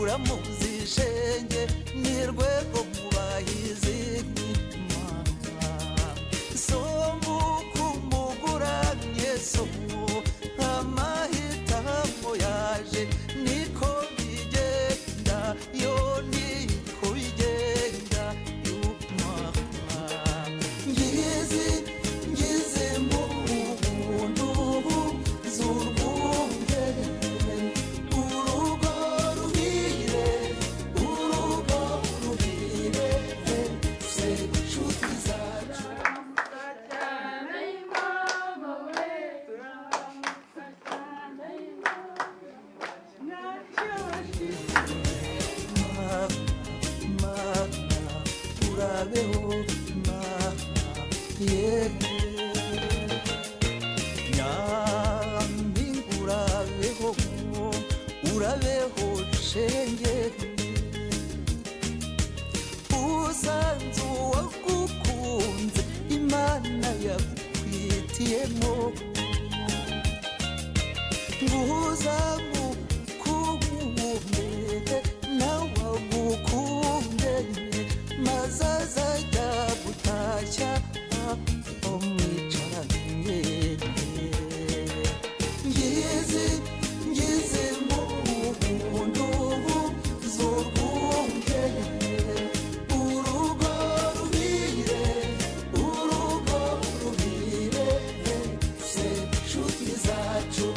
uramuzi shenge nirwego mubahizi somu kumuguranye somu amahitamo yaje niko bigenda yo niko bigenda ngize mu buntu z'urwunge urugo ruhire se nshuti zacu urabeho nyambi urabeho shenge usanze uwagukunze imana yakwitiyemo nguza mukunde nawe agukunde maze azajya gutashya umwicaranye ngize mu buntu z'urwunge urugo ruhire se nshuti zacu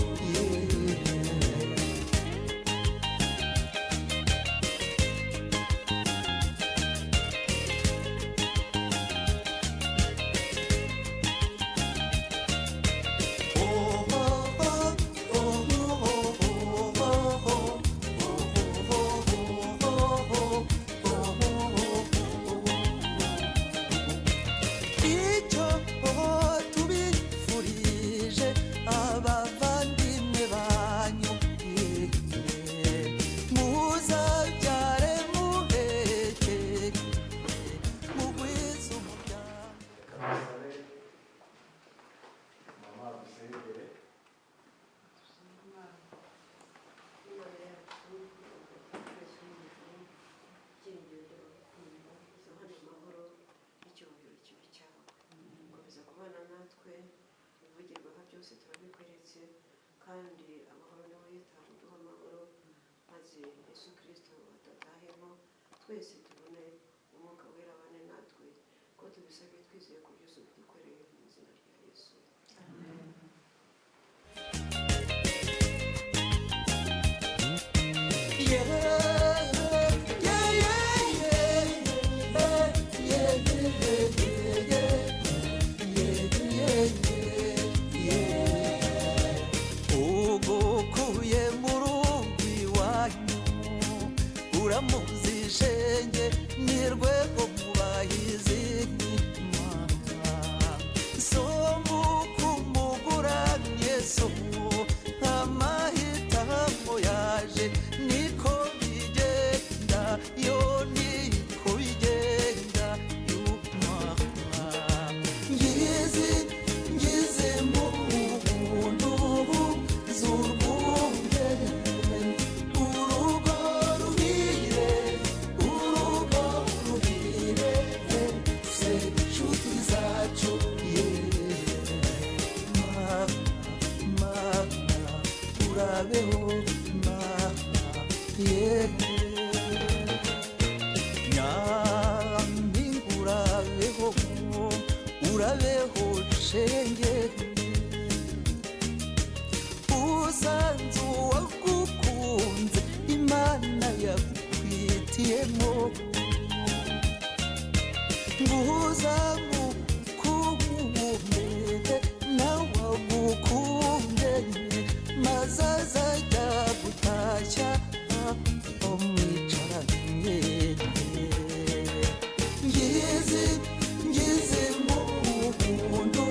icyo tubifurije abavandimwe banyu muzabyare muheke mugwize umuryango. byose turabikweretse kandi amahoro nawe yitaho duha amahoro maze Yesu Kristo atatahemo twese tubone umwuka wera abane natwe ko tubisabye twizeye ko byose tubikoreye mu izina rya Yesu amen. uramuzi shenge nirwego mubahizi somu kumuguranye somu amahitamo yaje niko bigenda yo niko bigenda ngize mu buntu z'urwunge urugo ruhire se nshuti zacu urabeho nyambi urabeho shenge usanze uwagukunze imana yakwitiyemo nguza mukunde nawe agukunde maze azajya gutashya umwicaranye ngize mu buntu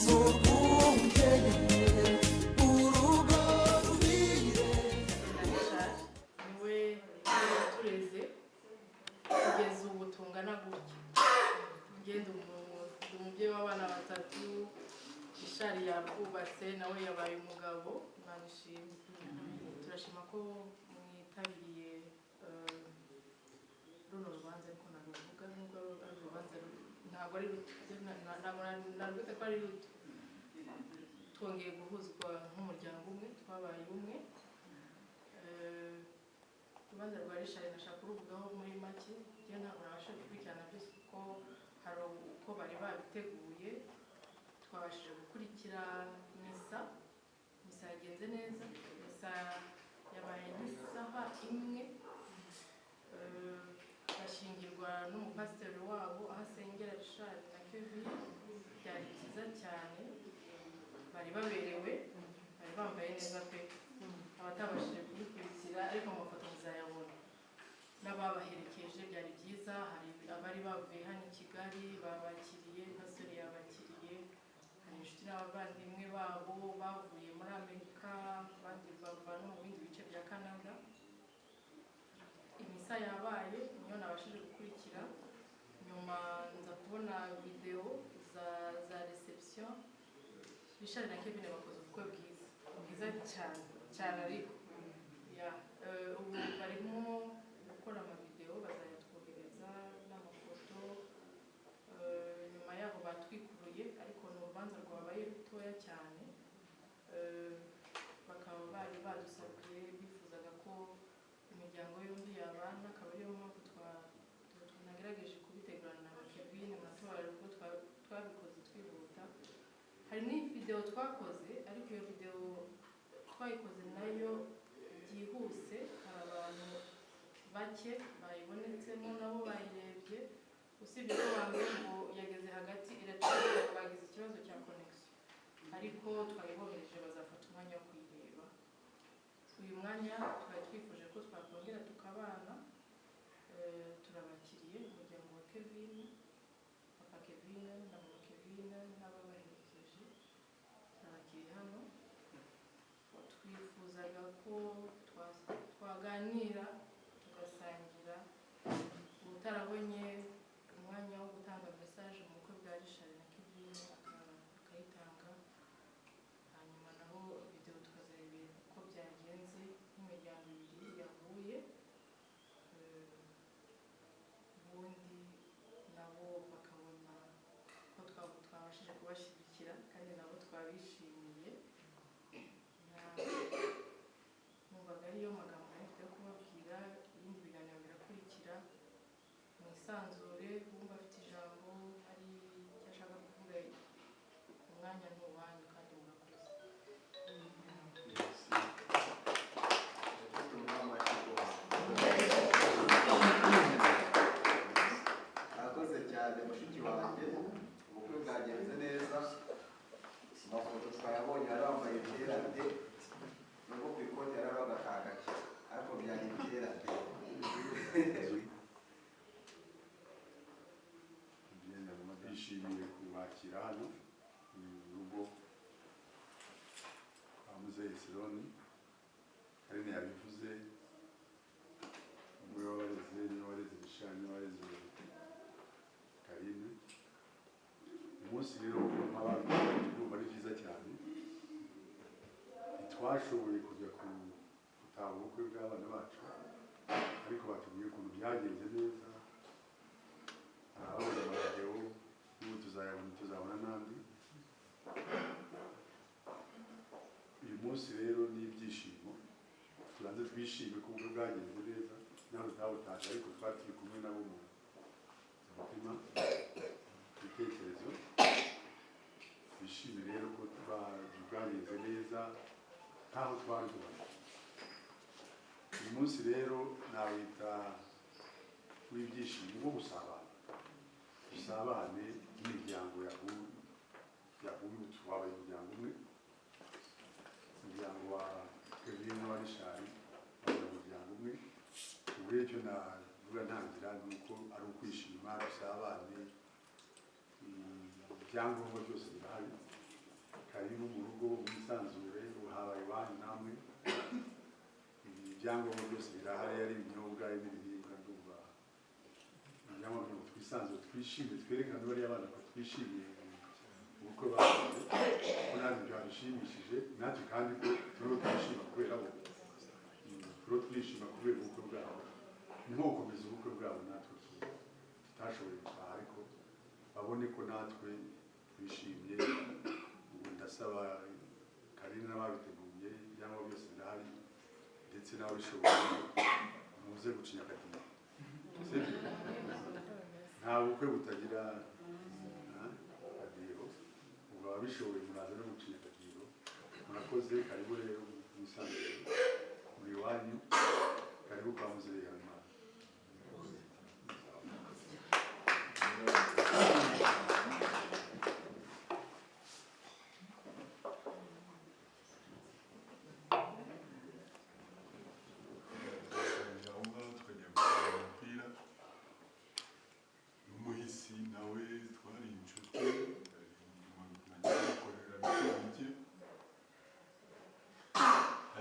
z'urwunge urugo ruhire niwe tureze kugeza ubu tungana gutya ngende umubyeyi w'abana batatu ishari yabubatse nawe yabaye umugabo Imana ishimwe turashima ko mwitabiriye navuga nubwo ari urubanza ntabwo ari ruto narwita ko ari ruto twongeye guhuzwa nk'umuryango umwe twabaye umwe urubanza rwa Richard nashaka kuruvugaho muri make njye ntabwo nabasha gukurikirana byose kuko hari uko bari babiteguye twabashije gukurikira misa yagenze neza misa yabaye nk'isaha imwe bashingirwa n'umupasiteri wabo aho asengera Richard na Kevin byari byiza cyane bari baberewe bari bambaye neza pe abatabashije kubikurikira ariko amafoto muzayabona n'ababaherekeje byari byiza hari abari bavuye hano i Kigali babakiriye pasiteri yabakiriye hari inshuti n'abavandimwe babo bavuye muri Amerika abandi bava no mu bindi bice bya Canada imisa yabaye niyo nabashije gukurikira nyuma nza kubona video za reception Richard na Kevin bakoze ubukwe bwiza cyane ariko ubu barimo gukora amavideo bazayatwohereza n'amafoto nyuma yaho batwikuruye ariko ni urubanza rwabaye rutoya cyane bakaba bari badusabye bifuzaga ko imiryango yombi yabana akaba ariyo mpamvu tunagerageje kubitegurana na Kevin amatora ubwo twabikoze twihuta hari ni video twakoze ariko iyo video twayikoze nayo byihuse hari abantu bake bayibonetsemo nabo bayirebye usibye ko bambaye ngo yageze hagati iracyari bagize ikibazo cya connection ariko twayibohereje bazafata umwanya wo kuyireba uyu mwanya twari twifuje ko twakongera tukabana turabakiriye umuryango wa Kevin papa Kevin na mama Kevin n'ababaherekeje turabakiriye hano twifuzaga ko twaganira tugasangira utarabonye umwanya wo gutanga message mu bukwe bwa Richard na Kevin akayitanga hanyuma naho video tukazarebera uko byagenze n'imiryango ibiri yahuye ubundi nabo bakabona ko twabashije kubashyigikira kandi nabo twabishimiye numvaga ariyo magambo mfite yo kubabwira ibindi biganiro birakurikira mwisanzure bumva afite ijambo ari icyo ashaka kuvuga umwanya n'uwanyu kandi murakoze arakoze cyane mushiki wanjye ubukwe bwagenze neza amafoto twayabonye yari wambaye kera de nubwo ku ikoti yari bagakagake ariko byari kera de bishimiye kubakira hano mu rugo kwa Muzehe Sironi Karine yabivuze umwe wabareze niwe wareze Richard niwe wareze Karine umunsi rero nk'abantu ari byiza cyane ntitwashoboye kujya gutaha ubukwe bw'abana bacu ariko batubwiye ukuntu byagenze neza ababona amavideo n'ubu tuzabona n'andi uyu munsi rero n'ibyishimo tubanze twishime ko ubukwe bwagenze neza nawe utabutaje ariko twari turi kumwe nabo mu mutima ibitekerezo twishime rero ko bwagenze neza nkaho twari tubona uyu munsi rero nawita w'ibyishimo bwo gusabane n'imiryango yahuye twabaye umuryango umwe umuryango wa Kevin wa Richard wabaye umuryango umwe ubu rero icyo navuga ntangira ni uko ari ukwishima dusabane ibyangombwa byose birahari karibu mu rugo mwisanzure habaye iwanyu namwe ibyangombwa byose birahari ari ibinyobwa n'ibiribwa ndumva ibyangombwa twisanzure twishime twerekane bariya abana ko twishimiye ubukwe bakoze ko natwe byabishimishije natwe kandi ko turiho twishima kubera bo turiho twishima kubera ubukwe bwabo ni nko gukomeza ubukwe bwabo natwe tutashoboye gutaha ariko babone ko natwe twishimye. Ubu ndasaba Karina n'ababiteguye ibyangombwa byose birahari ndetse n'ababishoboye muze gucinya akadiho. Nta bukwe butagira akadiho, ubwo ababishoboye muraza no gucinya akadiho. Murakoze, karibu rero mwisanzure muri iwanyu, karibu kwa muzehe Habimana.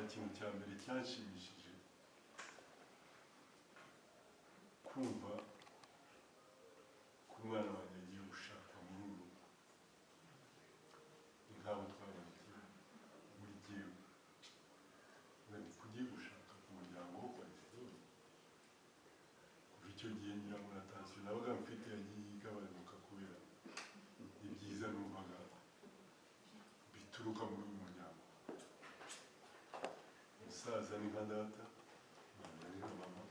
Ikintu cya mbere cyanshimishije kumva ko umwana wanjye agiye gushaka muri uru rugo. Ni nk'abo twabagiye muri jyewe kugiye gushaka ku muryango wo kwa Esironi. Kuva icyo gihe nyirango na tansiyo nabaga mfite yagiye igabanuka kubera ibyiza numvaga bituruka muri uyu muryango. Umusaza ni nka data, mama ni nka mama,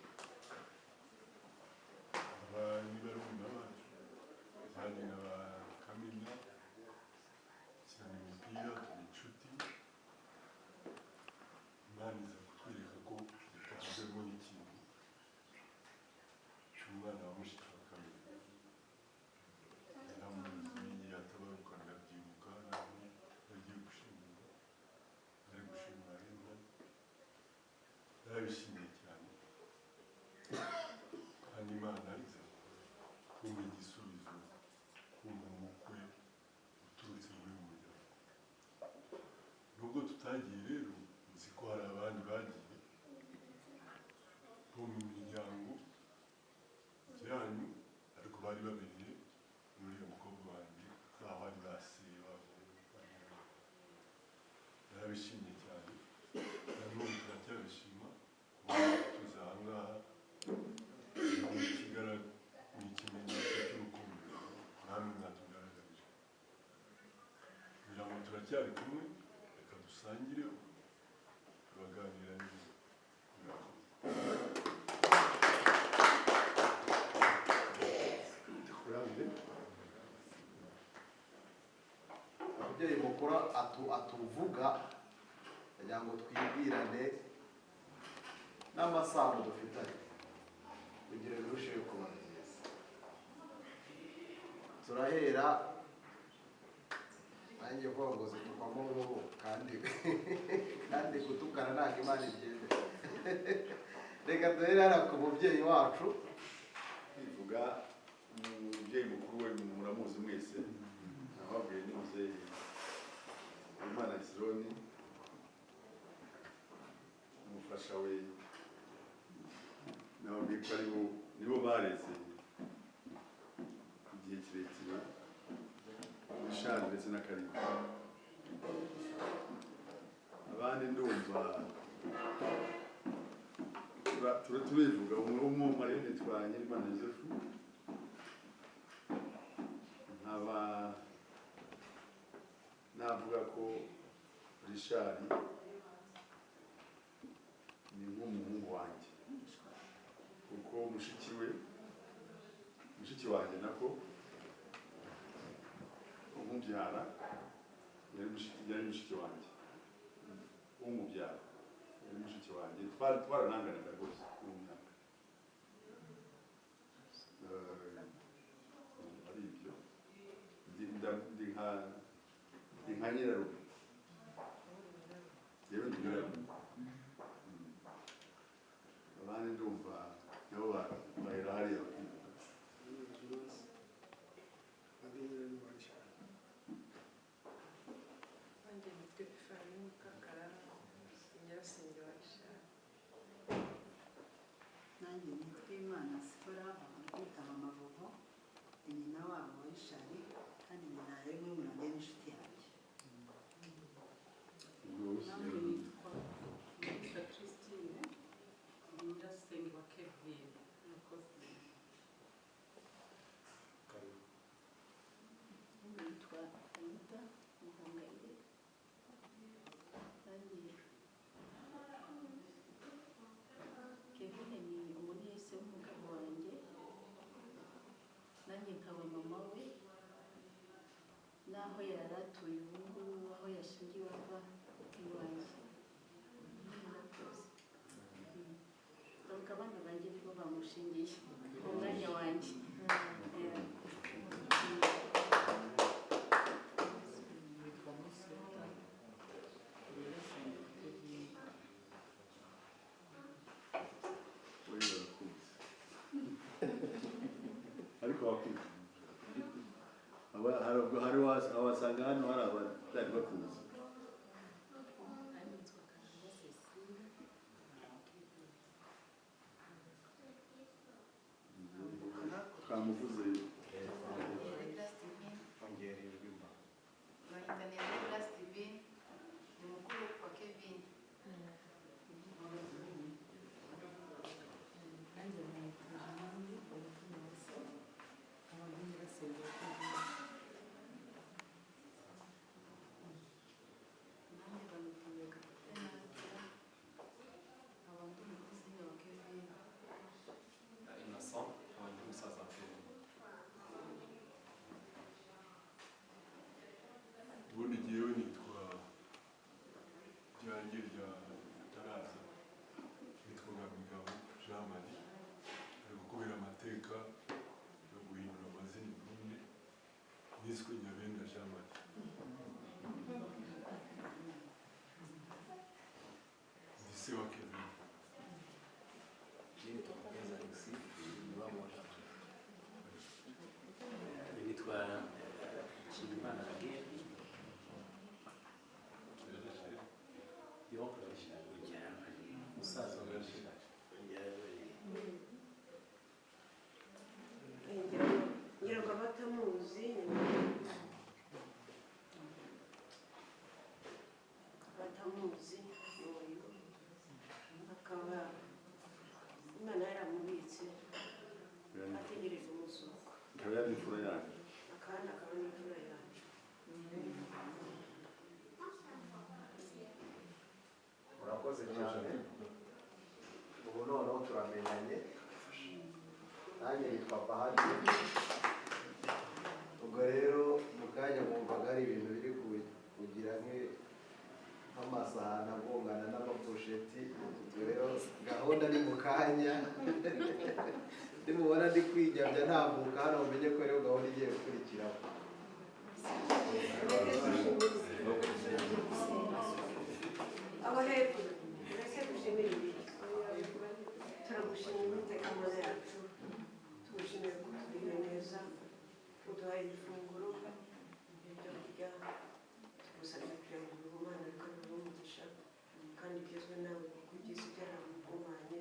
aba ni barumuna bacu, abandi ni aba Kamina, cyane imipira, turi inshuti. Imana iza kutwereka ko bitavuzemo n'ikintu cy'umwana wa mushiki wa Kamina. Yaramuzi yatabaruka ndabyibuka, nawe yagiye gushimira, ari gushimira Imana. Narabishimiye cyane kandi Imana iza kumpa igisubizo, kumpa umukwe uturutse muri uyu muryango. Nubwo tutagiye rero, nzi ko hari abandi bagiye bo mu miryango yanyu ariko bari babereye muri uyu mukobwa wanjye nk'aho ari ba se wabo. Narabishimiye cyane na n'ubu turacyabishima. Tuzangaha ni ikimenyetso cy'urukundo namwe mwatugaragarije. Kugira ngo turacyari kumwe, reka dusangire tubaganira neza. Ababyeyi mukuru atuvuga kugira ngo twibwirane n'amasano dufitanye kugira ngo birusheho kuba byiza. Turahera nanjye kuvuga ngo zitukamo uruhu kandi gutukana ntabwo Imana igenda. Reka duhere hano ku mubyeyi wacu. Bivuga umubyeyi mukuru we muramuzi mwese, nababwiye ni muzehe Habimana Esironi, umufasha we nababwiye ko nibo bareze igihe kirekire Richard ndetse na Karina. Abandi ndumva turivuga umwe ari nitwa Nyirimana Joseph, nkaba navuga ko Richard ni nk'umuhungu wanjye kuko mushiki wanjye nako umubyara yari mushiki wanjye umubyara yari mushiki wanjye, twarananganaga rwose mu myaka. Ari ibyo ndi nka nyirarume, yewe ndi nyirarume. Abandi ndumva nabo bahera hariya bakivuga. Nanjye nitwa Imana Sipora, kwitaba Amavugo, ni nyina wabo wa Richard kandi nyina yari murumuna n'inshuti yanjye. Nanjye nitwa Christine, nyirasenge wa Kevin. Anita Muhangayire kandi Kevin ni umunese w'umugabo wanjye nanjye nkaba mama we n'aho yari atuye ubu ngubu aho yashingiwe ava iwanjye ndavuga abana banjye nibo bamushingiye mu mwanya wanjye. ariko wakuze hari wasanga hano hari abatari bakuze. twamuvuze ubundi jyewe nitwa ryanjye rya Taraza nitwa Ngamigabo Jean Marie ariko kubera amateka yo guhindura amazina ubundi niswe Nyabenda Jean Marie. Ndi se wa Kevin. nitwa Nshimiyimana Gabriel musaza wa ngira ngo abatamuzi uyu akaba Imana yaramubitse ategereje umuzuko ikaba yari imfura yacu akandi akaba n'imfura yacu. urakoze cyane. ubu noneho turamenyanye, nanjye nitwa Bahati. ubwo rero mu kanya mwumvaga hari ibintu biri kugira nk'amasahani agongana n'amaposheti. ubwo rero gahunda ni mu kanya nimubona ndi kwijyabya ntambuka hano mumenye ko rero gahunda igiye gukurikiraho. abahepfo mureke dushimire ibiri turagushimira umutekano yacu, tugushimira ko tugirira neza, uduhaye ifunguro ibyo kurya, tugusabye kugira ngo ubumana bikabura umugisha kandi igezwe nawe kuko ibyiza byaramuhumanye,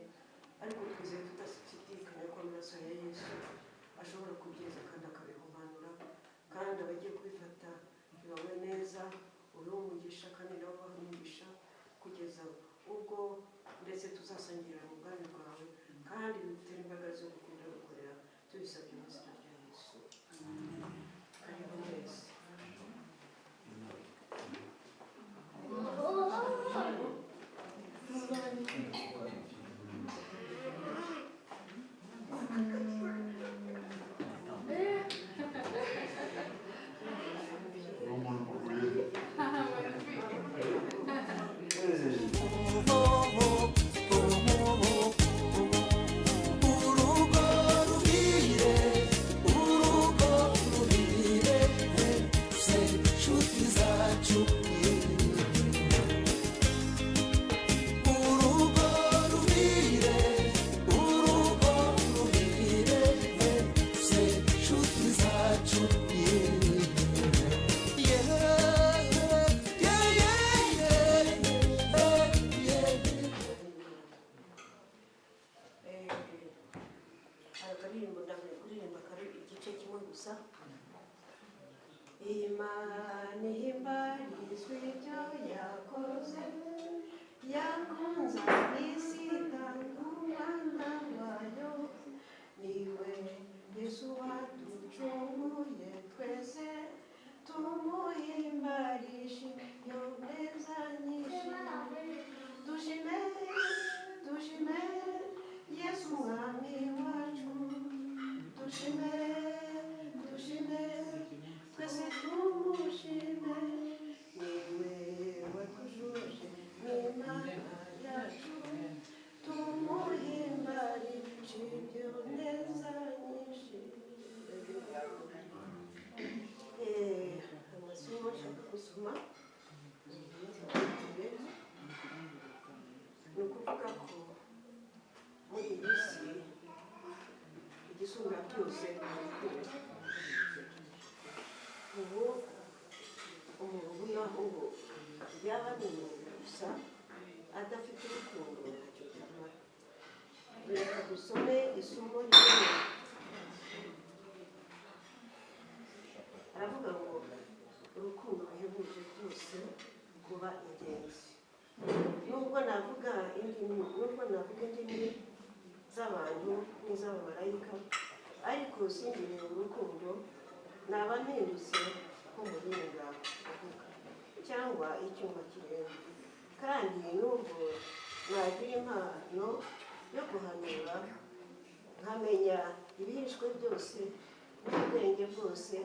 ariko twizeye tudashidikanya ko amaraso ya Yesu ashobora kubyiza kandi akabihumanura, kandi abagiye kubifata bibawe neza, ubihe umugisha kandi nabo bahe umugisha kugeza ubwo ndetse tuzasangira mu bwami bwawe, kandi bidutere imbaraga zo gukunda gukorera tubisabye mu izina rya Yesu. Karibu mwese. Imana ihimbarizwe ibyo yakoze, yakunze isi itanga umwana wayo, niwe Yesu waducunguye twese isumba byose ni urukundo. ubu umuntu naho ngo yaba ari umuntu gusa adafite urukundo ntacyo byamara. reka dusome isomo rimwe. aravuga ngo urukundo ruhebuje byose kuba ingenzi. nubwo navuga indimi z'abantu n'iz'abamarayika, ariko singiriye urukundo naba mpindutse nk'umuringa uvuga cyangwa icyuma kirenga. kandi nubwo nagira impano yo guhanura, nkamenya ibihishwe byose n'ubwenge bwose,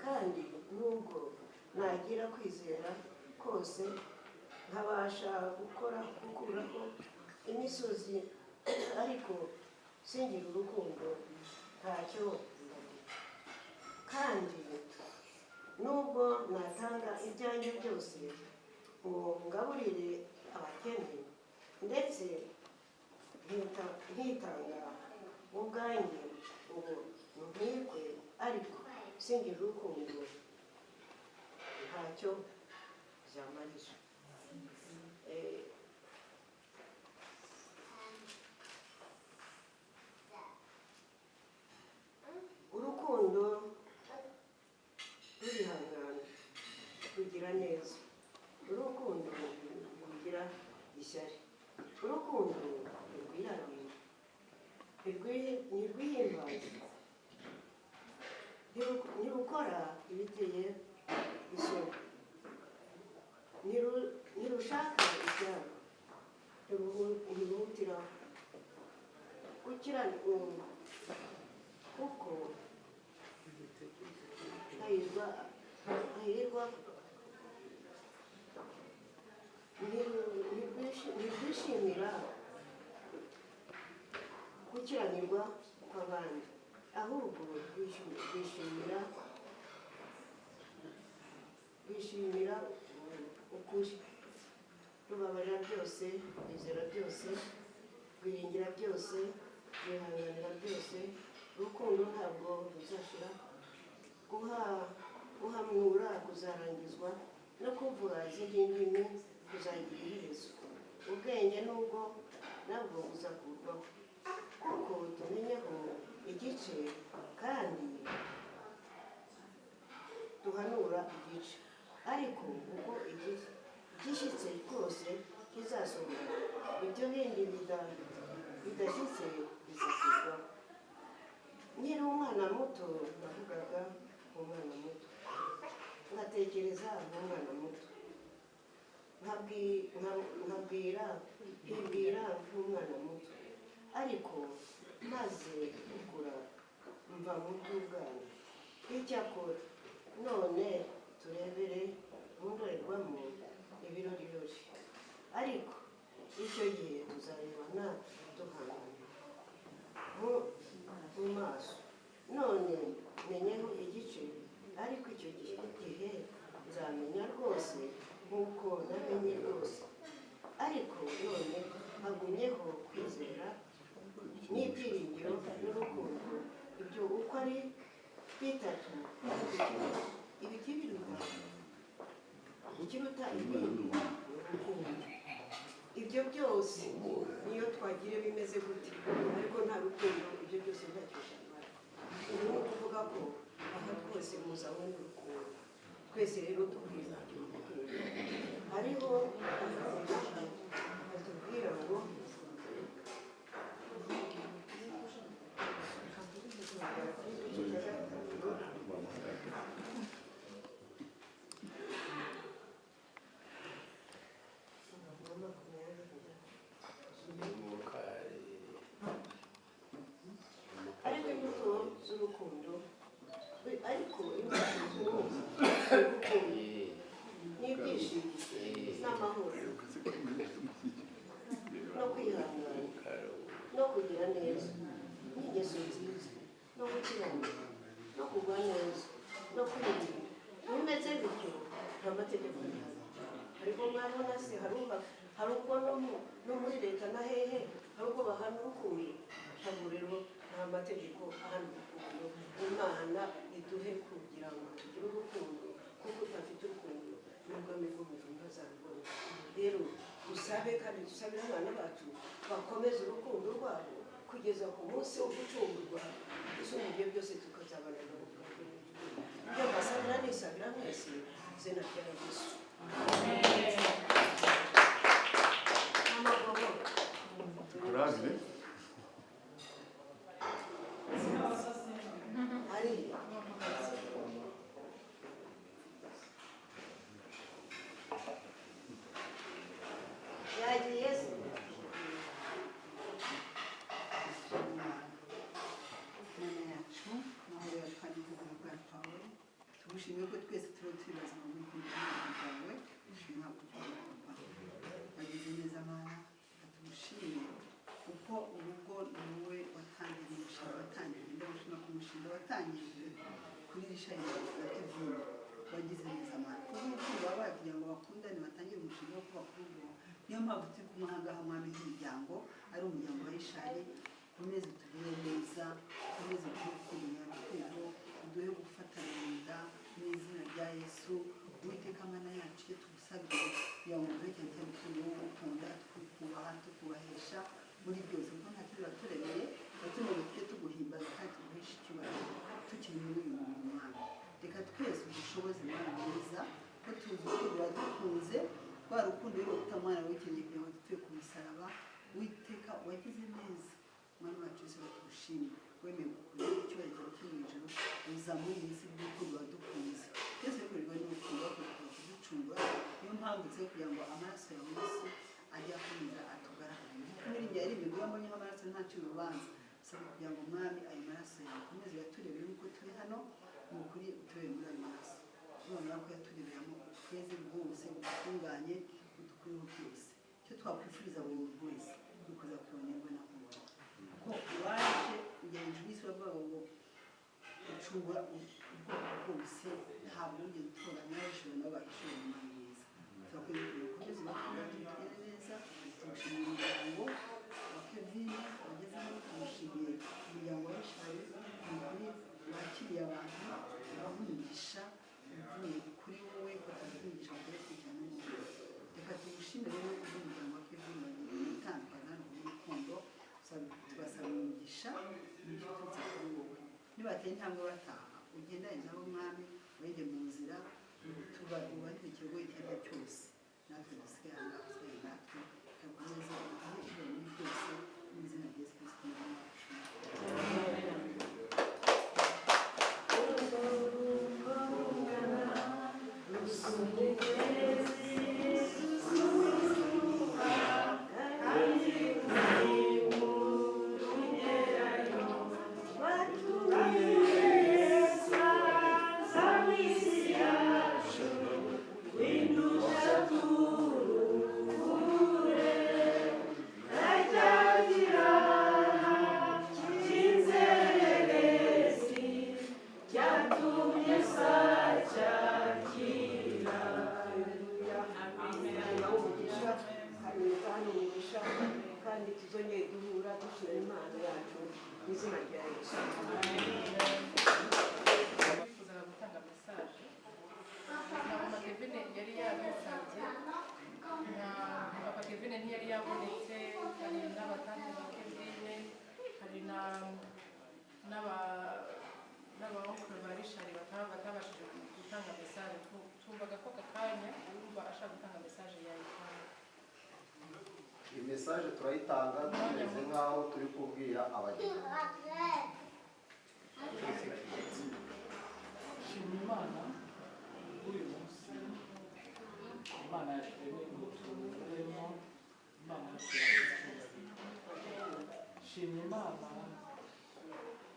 kandi nubwo nagira kwizera kose, nkabasha gukuraho imisozi, ariko singira urukundo ntacyo ndagira. kandi nubwo natanga ibyanjye byose ngo ngaburire abakene, ndetse nkitanga ubwanjye ngo nkwikwe, ariko singira urukundo ntacyo byamarira. urukundo rurihangana, rugira neza. urukundo rugira ishyari. urukundo ntirwirarira, ntirwihimbaza, ntirukora ibiteye isoni, ntirushaka ibyago, ntiruhutira gukiranirwa, kuko hahirwa ntirwishimira gukiranirwa kw'abandi, ahubwo rwishimira ukuri. rubabarira byose, rwizera byose, rwiringira byose, rwihanganira byose. urukundo ntabwo ruzashira, guhamura kuzarangizwa, no kuvuga izindi ndimi kuzagira iherezo. ubwenge nubwo nabwo buzakurwaho, kuko tumenyeho igice kandi duhanura igice, ariko ubwo igishyitse rwose kizasohora, ibyo bindi bidashyitse bizakurwaho. nkiri umwana muto navugaga nk'umwana muto, ngatekereza nk'umwana muto, nkibwira nk'umwana muto, ariko maze gukura mva mu by'ubwana. icyakora none turebere mu ndorerwamo ibirorirori, ariko icyo gihe tuzarebana duhanganye mu maso. none menyeho igice, ariko icyo gihe nzamenya rwose nk'uko namenye rwose. ariko none hagumyeho kwizera n'ibyiringiro n'urukundo, ibyo uko ari bitatu, ikiruta ibindi ni urukundo. ibyo byose niyo twagira bimeze gute, ariko nta rukundo ibyo byose ntacyo byamara. ubu ni ukuvuga ko aha twose muzanywe n'urukundo, twese rero tubwira urukundo. hariho batubwira ngo ariko imbuto z'urukundo, ariko imbuto z'urukundo n'ibyishimo n'amahoro no kwihangana no kugira neza n'ingeso nziza no gukiranuka no kugwa neza no kwirinda. bimeze bityo nta mategeko bihari. ariko mwabona se hari ubwo no muri leta na hehe hari ubwo bahana urukundo. ntabwo rero nta mategeko amategeko ahana urukundo. Imana iduhe kugira ngo tugire urukundo, kuko udafite urukundo n'ubwami bw'umuriro ntazabibona. Rero dusabe kandi dusabire abana bacu bakomeze urukundo rwabo kugeza ku munsi wo gucungurwa, isumbuye byose tukazabana nabo. Ibyo mbasabira nisabira mwese izina rya Yesu. Tukurabire. Tugushimiye ko twese turiho twibaza mu bw'ubuzima bwawe, dushima kubyumva. Wagize neza Mana, tumushimire kuko urugo ni wowe watangiye umushinga watangiye, ndagushima ku mushinga watangije kuri rishari yatevuye. Wagize neza Mana, kuko urukundo wabaye kugira ngo bakundane batangire umushinga wo kubaka urugo. Niyo mpamvu turi kumwe aha ngaha mwami w'imiryango, ari umuryango wa rishari. Ukomeze utugire neza, ukomeze kudukurira urukundo, uduhe gufatana mu nda mu izina rya Yesu. Uwiteka Mana yacu, iyo tugusabire kugira ngo duhe cyane cyane urukundo wo gukunda, tukubaha, tukubahesha muri byose, kuko nta kindi waturemeye, watumenye tujye tuguhimbaza kandi tuguhishe icyubahiro tukiri muri uyu murimo Mana. Reka twese udushoboze Mana mwiza, ko tuzi urukundo wadukunze, rwa rukundo rero ruta Mwana wikeneye kugira ngo dutuye ku musaraba. Uwiteka wagize neza Mwana wacu wese batugushime, wemeye kukureba icyubahiro cyawe cyo mu ijuru, uzamure iyi si bw'urukundo wadukunze. Byose bikorerwa n'urukundo wakoresheje kuducungura. Niyo mpamvu nziza kugira ngo amaraso yawe Yesu ajye akomeza atugaragarire. Muri njye ari imigo yambonyeho amaraso ntacyo urubanza. Saba kugira ngo Mwami ayo maraso yawe akomeze yaturebere nk'uko turi hano, ni ukuri uturebe muri ayo maraso. None ko yatureberamo tweze rwose udutunganye, udukureho byose. Icyo twakwifuriza buri muntu wese ni ukuza kubonerwa na Kuba. Ko waje ujya hejuru y'isi uravuga ngo ucungura ubwoko bwose, ntabwo ugeze utoranya abashobora nabo bahishura umwanya mwiza. Turakwiriye kukomeza bakunda tugire neza, tumushimiye umuryango wa Kevine wagezeho, tumushimiye umuryango wa Rishari, ni ukuri wakiriye abantu bamugisha uvuye kuri wowe, bakamugisha kuri kujyana n'umuntu. Reka tumushimire rero umuryango wa Kevine utandukana n'urukundo, tubasaba umugisha uturutse kuri wowe. Nibateye intambwe bataha, ugendane nabo Mwami, wende mu nzira, ubahire ikigo icyenda cyose. Natwe dusigaye aha ngaha, dusigaye natwe, tugakomeze uduhe muri byose, mu izina rya Yesu Kristo Umwami kandi tuzongeye duhura dushira Imana yacu mu izina rya Yesu. Bifuzaga gutanga mesaje na Mama Kevine yari yabisabye, na Papa Kevine ntiyari yabonetse, hari n'abatanga ba Kevine, hari n'abahokuru ba Rishari batabashije gutanga mesaje. Twumvaga ko aka kanya urumva ashaka gutanga mesaje yayitanga. Iyi mesaje turayitanga tumeze nk'aho turi kubwira abageni. Shima Imana uyu munsi, Imana yaturemeye ngo tuwuremo, Imana yaturemeye. Shima Imana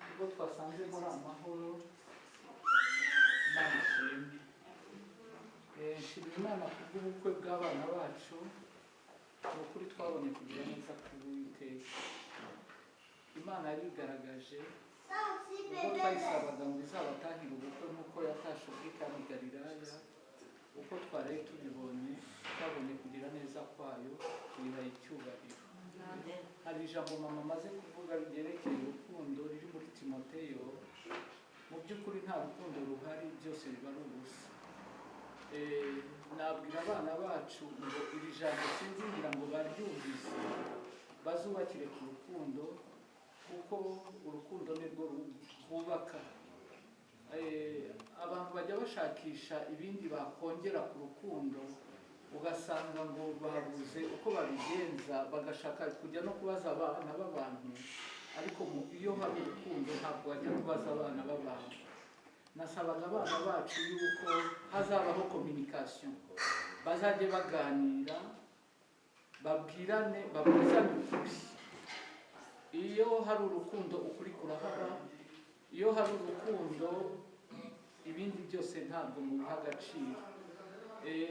ubwo twasanze muri amahoro, Imana ishimwe. Shima Imana kubw'ubukwe bw'abana bacu, ni ukuri twabonye kugira neza k'Uwiteka. Imana yarigaragaje ubwo twayisabaga ngo izabatahire ubukwe nk'uko yatashe ubw'i Kana i Galilaya. Uko twaraye tubibonye, twabonye kugira neza kwayo, tuyihaye icyubahiro. hari ijambo mama amaze kuvuga ryerekeye urukundo riri muri timoteyo. Mu by'ukuri nta rukundo ruhari, byose biba ari ubusa. Nabwira abana bacu ngo iri jambo sinzi ngira ngo baryumvise, bazubakire ku rukundo, kuko urukundo nirwo rwubaka. Abantu bajya bashakisha ibindi bakongera ku rukundo, ugasanga ngo babuze uko babigenza, bagashaka kujya no kubaza abana b'abantu, ariko iyo hari urukundo ntabwo wajya kubaza abana b'abantu. Nasabaga abana bacu yuko hazabaho communication, bazajye baganira, babwizane ukuri. Iyo hari urukundo ukuri kurahaba, iyo hari urukundo ibindi byose ntabwo mubiha agaciro.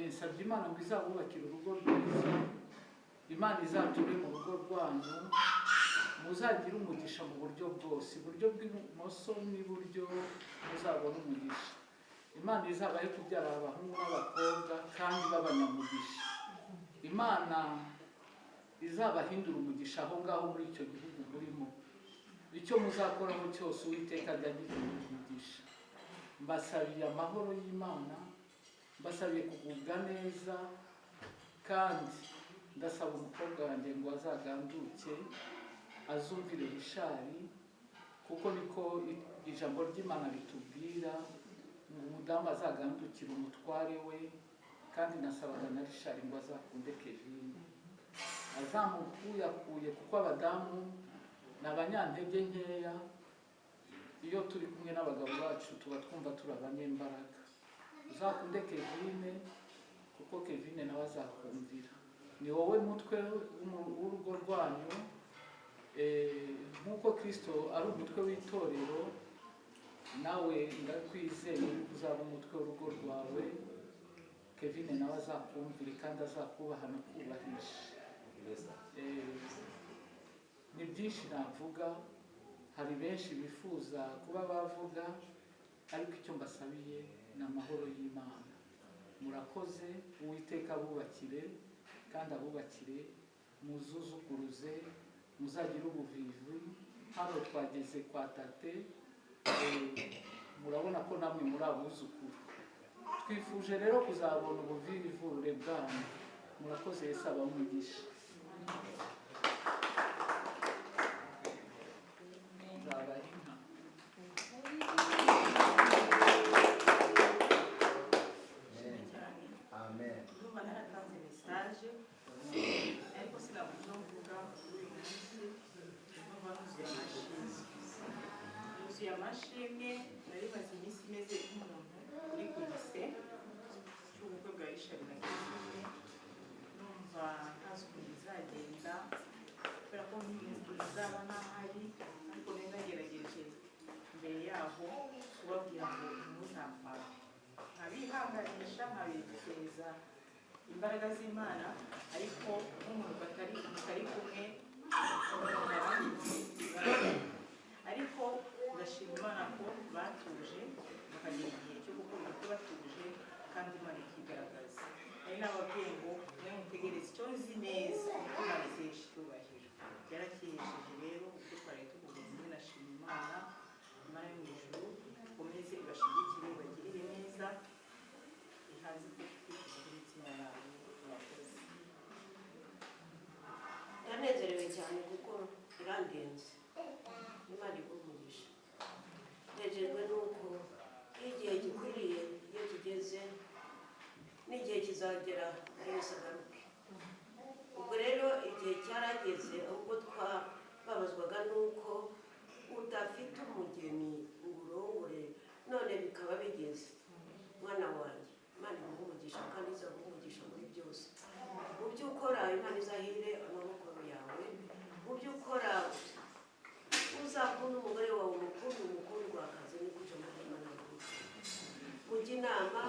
Nsabye Imana ngo izabubakire urugo rwiza, Imana izature mu rugo rwanyu, muzagire umugisha mu buryo bwose, iburyo bw'ibumoso n'iburyo muzabona umugisha. Imana izabahe kubyara abahungu n'abakobwa kandi b'abanyamugisha. Imana izabahindura umugisha aho ngaho muri icyo gihugu murimo. Icyo muzakoraho cyose Uwiteka ajya agihindura umugisha. Mbasabiye amahoro y'Imana, mbasabiye kugubwa neza, kandi ndasaba umukobwa wanjye ngo azaganduke azumvire Rishari, kuko niko ijambo ry'Imana ritubwira ngo umudamu azagandukira umutware we, kandi nasabaga na Rishari ngo azakunde Kevin, azamukuyakuye, kuko abadamu ni abanyantege nkeya. Iyo turi kumwe n'abagabo bacu tuba twumva turi abanyembaraga. Uzakunde Kevin, kuko Kevin nawe azakumvira. Ni wowe mutwe w'urugo rwanyu, nk'uko Kristo ari umutwe w'itorero, nawe ndakwizeye uzaba umutwe w'urugo rwawe. Kevin nawe azakumvire kandi azakubaha no kubahisha. Ni byinshi navuga, hari benshi bifuza kuba bavuga, ariko icyo mbasabiye ni amahoro y'Imana. Murakoze, Uwiteka abubakire kandi abubakire, muzuzukuruze, muzagire ubuvivi. Hano twageze kwa tate, murabona ko namwe muri abuzukuru. Twifuje rero kuzabona ubuvivure bwanyu. Murakoze, Yesu abahe umugisha. Amashimwe nari maze iminsi imeze nk'umuntu uri ku gise cy'ubukwe bwa Rishari na Kevin, numva ntazi ukuntu bizagenda kubera ko bizaba ntahari, ariko rero nagerageje mbere yaho kubabwira ngo ntimuzapfara, nkabihanganisha, nkabizeza imbaraga z'Imana, ariko nk'umuntu mutari kumwe ariko ndashima Imana ko batuje, bakagira igihe cyo gukora ko batuje, kandi Imana ikigaragaza. Ari n'ababyeyi ngo mwe mutegereze icyo nzi neza, kuko nabizesha icyubahiro. Byarakesheje rero ubwo twari tuvuze, nashima Imana, Imana yo mu ijuru ikomeze ibashigikire, bagirire neza, ihaze kwifuza n'imitima yabo. Murakoze. Ndanezerewe cyane kuko irandenze. Imana igumugisha. Nejejwe nuko igihe gikwiriye iyo kigeze n'igihe kizagera Yesu agaruke. Ubwo rero igihe cyarageze, ahubwo twababazwaga nuko udafite umugeni ngo urongore, none bikaba bigeze. Mwana wanjye, Imana igumugisha kandi izagumugisha muri byose. Mu byo ukora Imana izahire amaboko yawe, mu byo ukora uzakunda umugore wawe, umukundwa akazi, ni kucyo Imana avuga. Mujye inama,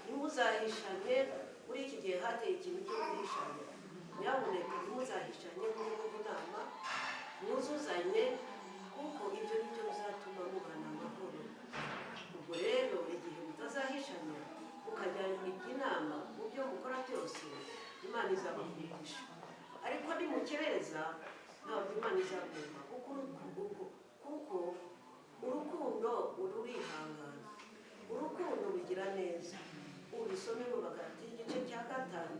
ntimuzahishanye. Muri iki gihe hateye ikintu cyo guhishanya. Nyabuneka ntimuzahishanye, mujye mu nama, mwuzuzanye, kuko ibyo ni byo bizatuma mubana amahoro. Ubwo rero igihe mutazahishanya, mukajyana inama mu byo mukora byose, Imana izabavugisha. Ariko nimukereza urukundo rurihangana, urukundo rugira neza. Ubisome mu Bagalati igice cya 5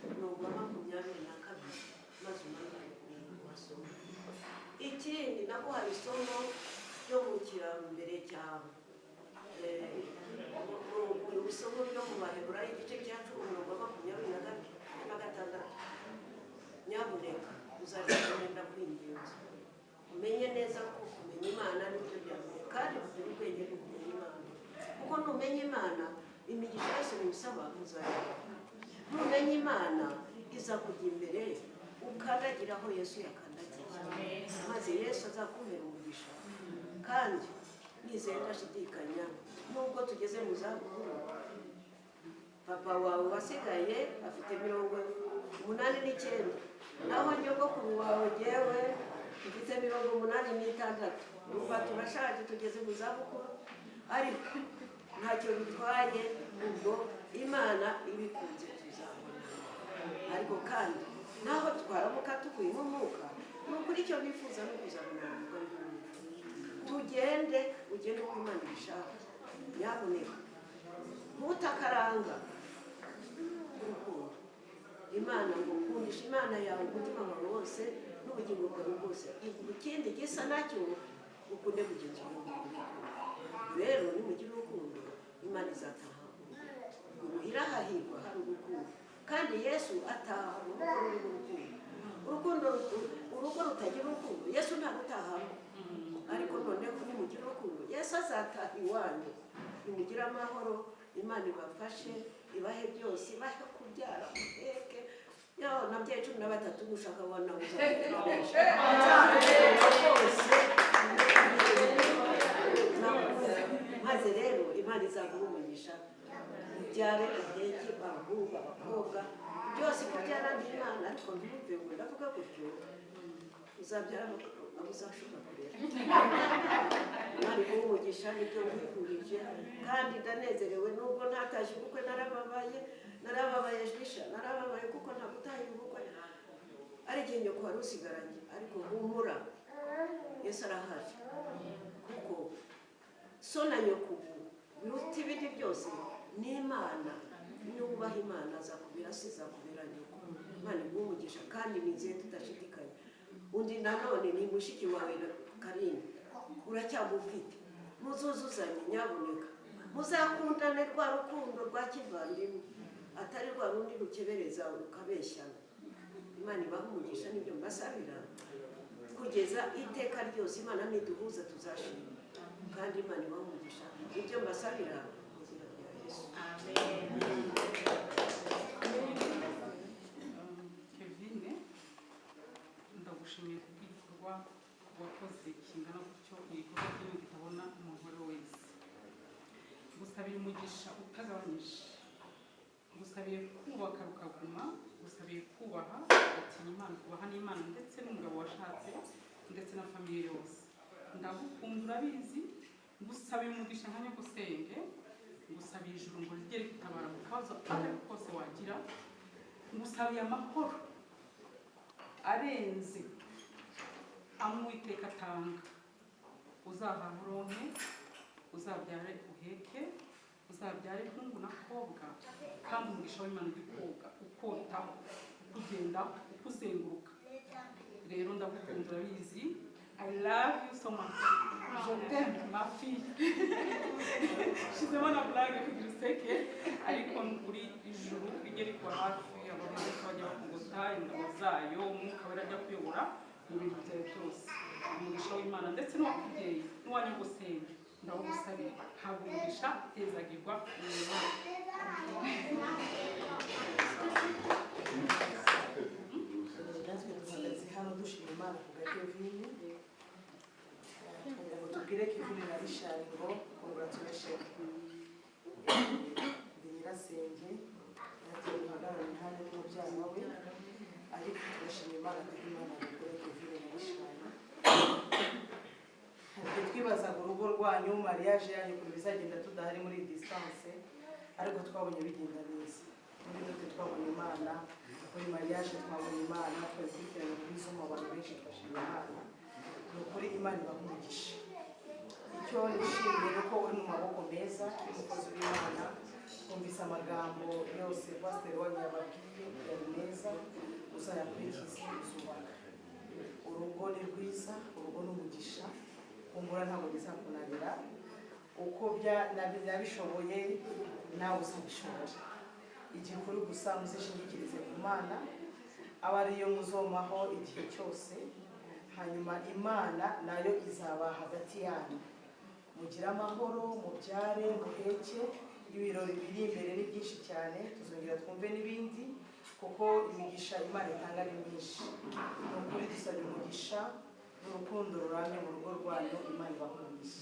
umurongo wa 22 maze umanuke wasoma. Ikindi nako hari isomo ryo mu kirambere cyawe, mu isomo ryo mu Baheburayo igice cya 10 umurongo wa 26. Nyamuneka uzagenda kwinginza umenye neza ko kumenya Imana n'ibyo byambere, kandi ufite ubwenge bwo kumenya Imana, kuko numenya Imana imigisha yose musaba muzayibona. Numenya Imana iza kujya imbere ukandagira aho Yesu yakandagiye, maze Yesu azakuhera umugisha. Kandi nizeye ndashidikanya nubwo tugeze mu zabukuru, papa wawe wasigaye afite 89, naho nyogokuru wawe jyewe mfite 86. Urumva turashaje, tugeze mu zabukuru, ariko ntacyo bitwaye, ubwo Imana ibikunze tuzabona. Ariko kandi naho twaramuka tuvuye mu mwuka, ni ukuri icyo bifuza no kuzabona umugore tugende ugende uko Imana ibishaka. Nyamuneka ntutakaranga urukundo Imana, ngo ukundisha Imana yawe umutima wawe wose n'ubugingo bwawe bwose. Ikindi gisa nacyo ukunde mugenzi wawe. Rero nimugire urukundo Imana izataha. Muhira hahirwa hari urukundo, kandi Yesu ataha mu rukundo. Urugo rutagira urukundo Yesu ntabutahamo. Ariko noneho nimugire urukundo Yesu azataha iwanyu. Nimugire amahoro, Imana ibafashe, ibahe byose, ibahe kubyara muheke. Yaho nabyaye 13 gushaka wana uzabesha maze rero Imana izaguha umugisha, ubyare aheke abahungu abakobwa byose kubyara n'Imana. Ariko ntumve ngo ndavuga gutyo uzabyara abo uzashobora kurera. Imana iguha umugisha, nibyo nkwifurije, kandi ndanezerewe nubwo ntatashye ubukwe. Narababaye jisha, narababaye kuko ntabutaye ubukwe, ari igihe nyoko wari usigaranye. Ariko humura, Yesu arahari, kuko so na nyoko biruta ibindi byose ni Imana. Nubaha Imana azakubera sizakubera nyoko. Imana iguha umugisha, kandi nizeye tudashidikanya. Undi nanone ni mushiki wawe Karine, uracyamufite, muzuzuzanye. Nyabuneka muzakundane rwa rukundo rwa kivandimwe, atari rwa rundi rukebereza rukabeshyana. Imana ibaha umugisha, nibyo mbasabira kugeza iteka ryose. Imana niduhuza tuzashima, kandi Imana ibaha umugisha, nibyo mbasabira mu izina rya Yesu. Amen. Kevine, ndagushimiye kubw'igikorwa wakoze kingana gutyo. Igikorwa kinini kitabona umuntu wari wese. Gusabiye umugisha utagabanyije, gusabiye kubaka rukaguma, gusabiye kubaha, gutinya Imana, kubaha n'Imana ndetse n'umugabo washatse ndetse na famiye yose. Ndagukunda urabizi, gusabiye umugisha nka nyogosenge, gusabiye ijuru ngo rigere kutabara mu kabazo ari kose wagira, gusabiye amahoro arenze amwe Uwiteka atanga. Uzahaha uronke, uzabyare uheke, uzabyare hungu na kobwa, kandi umugisha w'Imana ugikoga ukota ukugenda ukuzenguruka. Rero ndagukunda urabizi. I love you so much. Je t'aime ma fille. Shizemo na blague kugira useke, ariko kuri ijuru rigeri kwa hafi abantu bajya bakugota ingabo zayo, umwuka wera ajya kuyobora mu bintu byawe byose. Umugisha w'Imana ndetse n'uwakubyeyi n'uwanyogosenge ndawugusabira, ntabwo umugisha tezagirwa natwe duhagaze hano dushima Imana ku bwa Kevine, kugira ngo tubwire Kevine na Richard ngo congratulations. Ndi nyirasenge, natwe duhagararanye hano n'umubyara we, ariko turashima Imana ko Imana yakora Kevine na Richard. Hari twibazaga urugo rwanyu mariage yanyu kuri bizagenda tudahari muri distance, ariko twabonye bigenda neza. Muri dote twabonye Imana, muri mariage twabonye Imana, twabikurikiranye kuri zo mu bantu benshi twashima Imana. Ni ukuri Imana ibaha umugisha. icyo nishimiye ni uko uri mu maboko meza y'umukozi w'Imana. Twumvise amagambo yose pasiteri wanyu yababwiye yari meza, uzayakurikize uzubaka. Urugo ni rwiza, urugo ni umugisha, kumbura ntabwo bizakunanira. Uko nabishoboye nawe uzabishobora. Igihe ukuri gusa muzishingikirize ku Mana, aba ariyo muzomaho igihe cyose, hanyuma Imana nayo izaba hagati yanyu. Mugire amahoro, mubyare, muheke. Ibirori biri imbere ni byinshi cyane, tuzongera twumve n'ibindi kuko imigisha Imana itanga ni myinshi. Ni ukuri dusaba umugisha n'urukundo ruramye mu rugo rwanyu. Imana ibahumurize.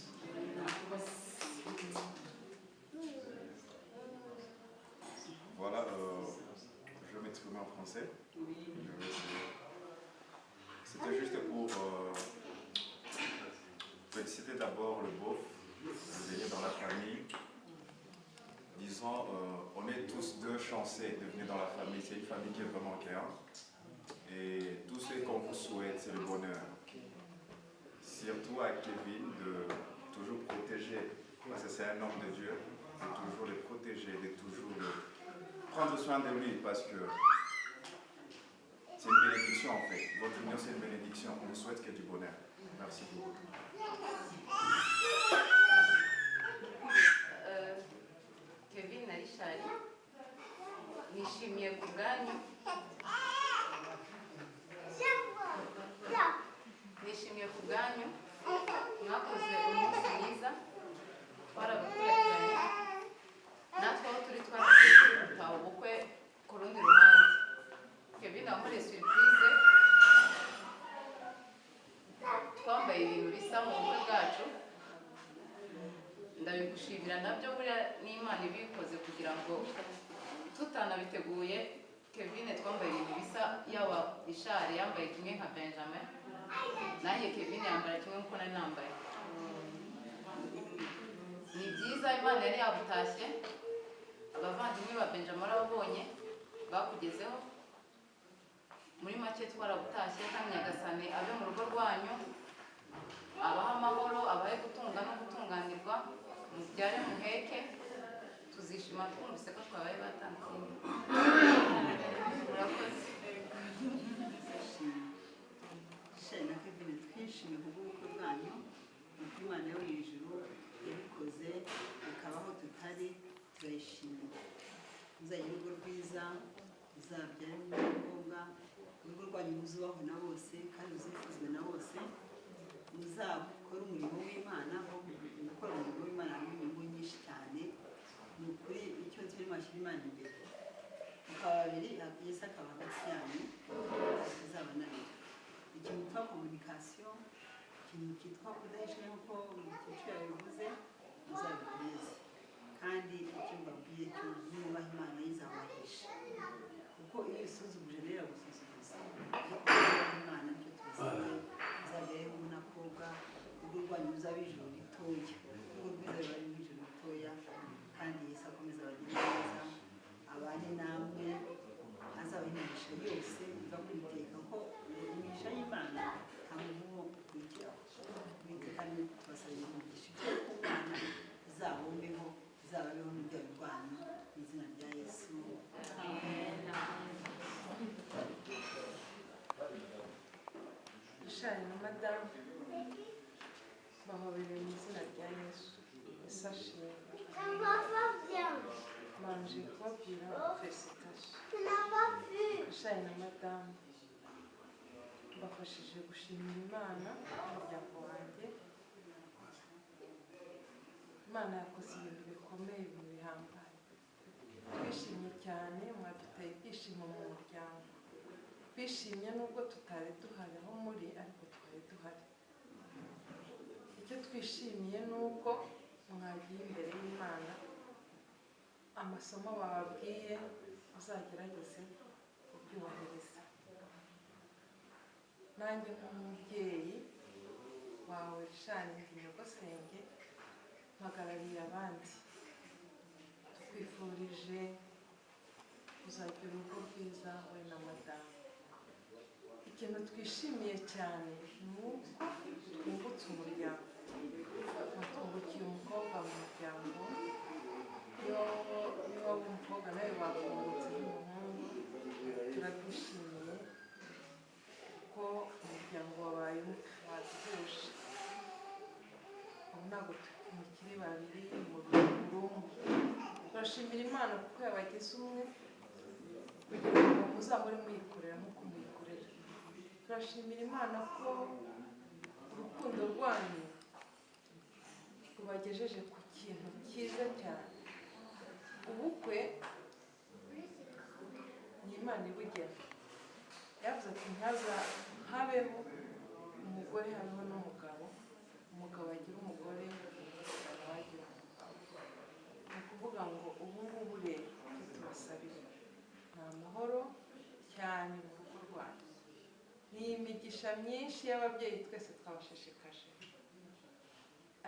Voilà, je vais m'exprimer en français. C'était juste pour féliciter d'abord le beauf, vous ayez dans la famille. Disons, on est tous deux chanceux de venir dans la famille. C'est une famille qui est vraiment accueillante. Et tout ce qu'on vous souhaite, c'est le bonheur. Surtout à Kevin, de toujours protéger, parce que c'est un homme de Dieu, de toujours le protéger, de toujours prendre soin de lui, parce que c'est une bénédiction en fait. Votre union, c'est une bénédiction. On vous souhaite que du bonheur. Merci beaucoup. Kevin na Richard, nishimiye ku bwanyu, nishimiye ku bwanyu, mwakoze umunsi mwiza, twarabakurikiranye, natwe aho turi twaragiye gutaha ubukwe ku rundi ruhande. Kevin amukoreye surprise, twambaye ibintu bisa mu bukwe bwacu. Ndabigushimira nabyo buriya n'Imana ibikoze kugira ngo tutanabiteguye. Kevin twambaye ibintu bisa, yaba Richard yambaye kimwe nka Benjamin, nanjye Kevin yambara kimwe nkuko nari nambaye. Ni byiza, Imana yari yabutashye, abavandimwe ba Benjamin barabonye bakugezeho. Muri make twarabutashye, kandi Nyagasani abe mu rugo rwanyu, abaha amahoro, abahe gutunga no gutunganirwa, mubyare muheke. Tuzishima twumvise ko twabaye batandukanye. Murakoze. Shana Kevin, twishimiye kubw'ubukwe bwanyu, nuko Imana yo mu ijuru yabikoze bikabaho tutari, turayishimiye. Muzagire urugo rwiza, muzabyare n'umukobwa, urugo rwanyu muzubahwe na bose kandi muzifuzwe na bose. Muzakora umurimo w'Imana, gukora umurimo w'Imana harimo inyungu nyinshi cyane. Ni ukuri icyo turimo ashyira Imana imbere, mukaba babiri Yesu akaba hagati yanyu, tuzabananira. Ikintu cyitwa komunikasiyo, ikintu cyitwa kudahisha nk'uko umukecuru yabivuze, muzabikomeze. Kandi icyo mbabwiye cyo nubaha Imana yizabahisha, kuko iyo usuzuguje rero gusuzuguza, ariko nubaha Imana nicyo tubasabye. Muzabyare n'umukobwa, urugo rwanyu ruzabe ijoro ritoya, urugo rwiza ruba ari ijoro ritoya. Kandi Yesu akomeza abagire neza, abane namwe, azabaha imigisha yose iva ku Uwiteka, ko imigisha y'Imana nta muvumo ukurikiraho. Uwiteka niwe tubasabira imigisha ibyo ku Mana izabumbeho, izababeho n'urubyaro rwanyu, mu izina rya Yesu. Amen. Richard na Madamu bahobereye mu izina rya Yesu. Yesu ashimwe. Manje kubabwira felicitation. Richard na Madamu mbafashije gushimira Imana n'umuryango wanjye. Imana yakoze ibintu bikomeye, ibintu bihambaye. Twishimye cyane, mwaduteye ibyishimo mu muryango. Twishimye nubwo tutari duhari aho muri, ariko twari duhari. Icyo twishimiye ni uko mwagiye imbere y'Imana, amasomo bababwiye uzagerageze kubyubahiriza. Nanjye nk'umubyeyi wawe Richard Nyogosenge, mpagarariye abandi, tukwifurije kuzagira urugo rwiza we na Madamu. Ikintu twishimiye cyane ni uko twungutse umuryango, ntabwo tukiri babiri mu rumwe. Turashimira Imana kuko yabagize umwe kugira ngo muzahore muyikorera nk'uko muyikorera. Turashimira Imana ko urukundo rwanyu rubagejeje ku kintu cyiza cyane. Ubukwe ni Imana ibugena. Yavuze ati habeho umugore habeho n'umugabo, umugabo agira umugore, umugabo agira umugabo. Ni ukuvuga ngo ubu ngubu rero icyo tubasabira ni amahoro cyane mu rugo rwanyu. Ni imigisha myinshi y'ababyeyi twese twabashishikaje,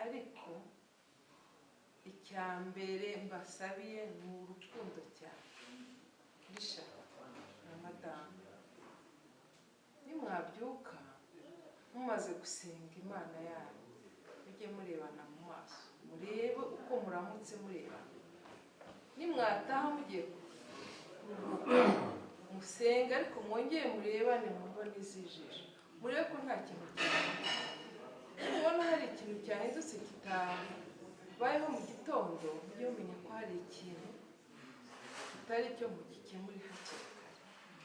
ariko icya mbere mbasabiye ni urukundo cyane. Risha na madamu, nimwabyuka mumaze gusenga Imana yanyu, mujye murebana mu maso, murebe uko muramutse murebana. Nimwataha mugiye kuruhuka musenga, ariko mwongeye murebane mu mboni z'ijisho, murebe ko nta kintu cyahindutse. Mubona hari ikintu cyahindutse kitabayeho mu gitondo, mujye mumenya ko hari ikintu kitari cyo mugikemurira hakiri kare.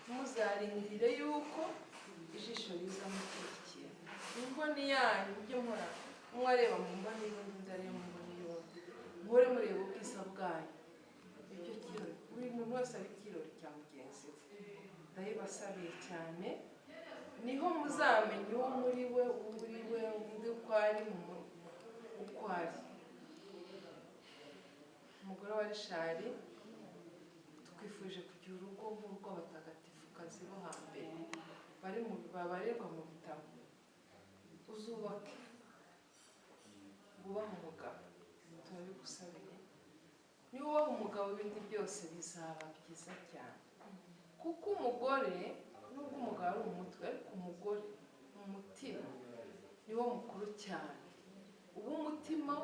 Muzarindire yuko ijisho riza mu kindi kintu. Imboni yanyu mujye mura mwareba mu mboni y'undi, ndareba mu mboni y'undi, muhore mureba ubwiza bwayo. Ibyo kirori, buri muntu wese ari ikirori cya mugenzi we. Ndayibasabiye cyane, niho muzamenya uwo muri we, undi uko ari, uko ari. Umugore wa Rishari, twifuje kugira urugo nk'urw'abatagatifukazi bo hambere babarirwa mu bitabo. Uzubake, wubahe umugabo, turabigusabiye. Niba wubaha umugabo, ibindi byose bizaba byiza cyane. Kuko umugore, nubwo umugabo ari umutwe, ariko umugore umutima niwo mukuru cyane. Uba umutima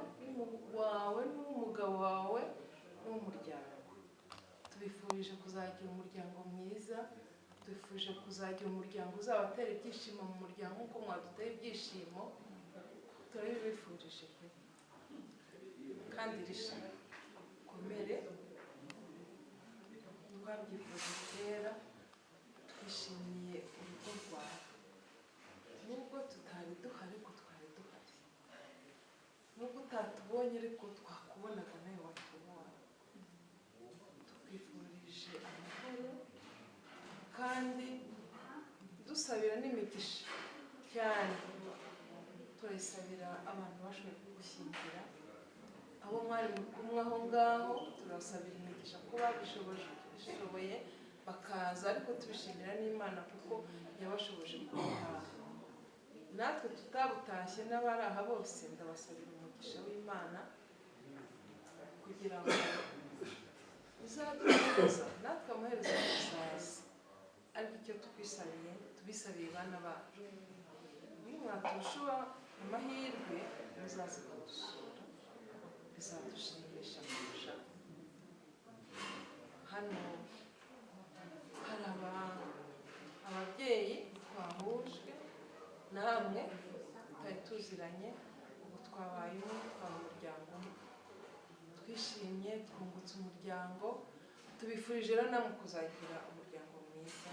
wawe n'uw'umugabo wawe n'uw'umuryango. Tubifurije kuzagira umuryango mwiza, tubifurije kuzagira umuryango uzabatera ibyishimo mu muryango nk'uko mwaduteye ibyishimo. Turabibifurije kandi Risha, komere. Twabyifuje kera, twishimiye urugo rwawe. Nubwo tutari duhari, ariko twari duhari. Nubwo utatubonye, ariko twakubonaga nawe watubonye. Tukwifurije amahoro kandi dusabira n'imigisha cyane. Turayisabira abantu bashoboye kugushyingira, abo mwari muri kumwe aho ngaho, turasabira imigisha ko babishoboye bakaza, ariko tubishimira n'Imana kuko yabashoboje kubaha. Natwe tutabutashye n'abari aha bose, ndabasabira umugisha w'Imana kugira ngo bizadukomeza natwe amaherezo tuzaza. Ariko icyo tubisabiye bana bacu, nimwaturusha amahirwe muzaze kudusura, bizadushimisha kurusha. Hano hari ababyeyi twahujwe namwe tutari tuziranye, ubu twabaye umwe, twaba umuryango umwe. Twishimye, twungutse umuryango. Tubifurije rero namwe kuzagira umuryango mwiza.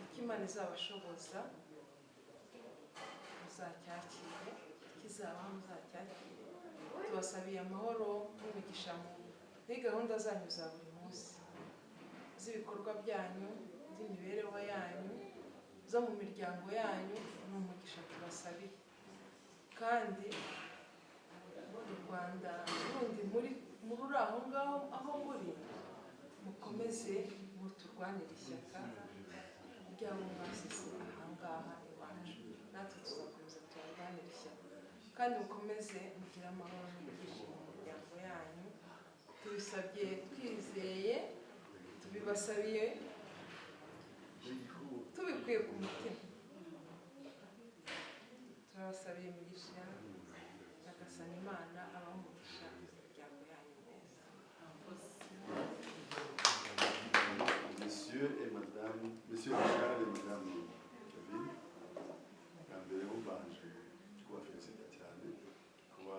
Icyo Imana izabashoboza muzacyakire, ikizabaho muzacyakire. Tubasabiye amahoro n'imigisha muri gahunda zanyu za buri munsi, z'ibikorwa byanyu, z'imibereho yanyu, zo mu miryango yanyu. Ni umugisha tubasabiye. Kandi mu Rwanda rundi muri aho ngaho aho muri, mukomeze muturwanire ishyaka ry'abo mwasize aha ngaha iwacu. Natwe tuzakomeza tubarwanire ishyaka, kandi mukomeze mugire amahoro n'imigisha mu miryango yanyu. Tubisabye twizeye, tubibasabiye tubikuye ku mutima. Turabasabiye imigisha, nyagasani Imana abaha umugisha imiryango yanyu neza. Monsieur Richard et Madame Kevin, bwa mbere mubanje kubafelicita cyane kuba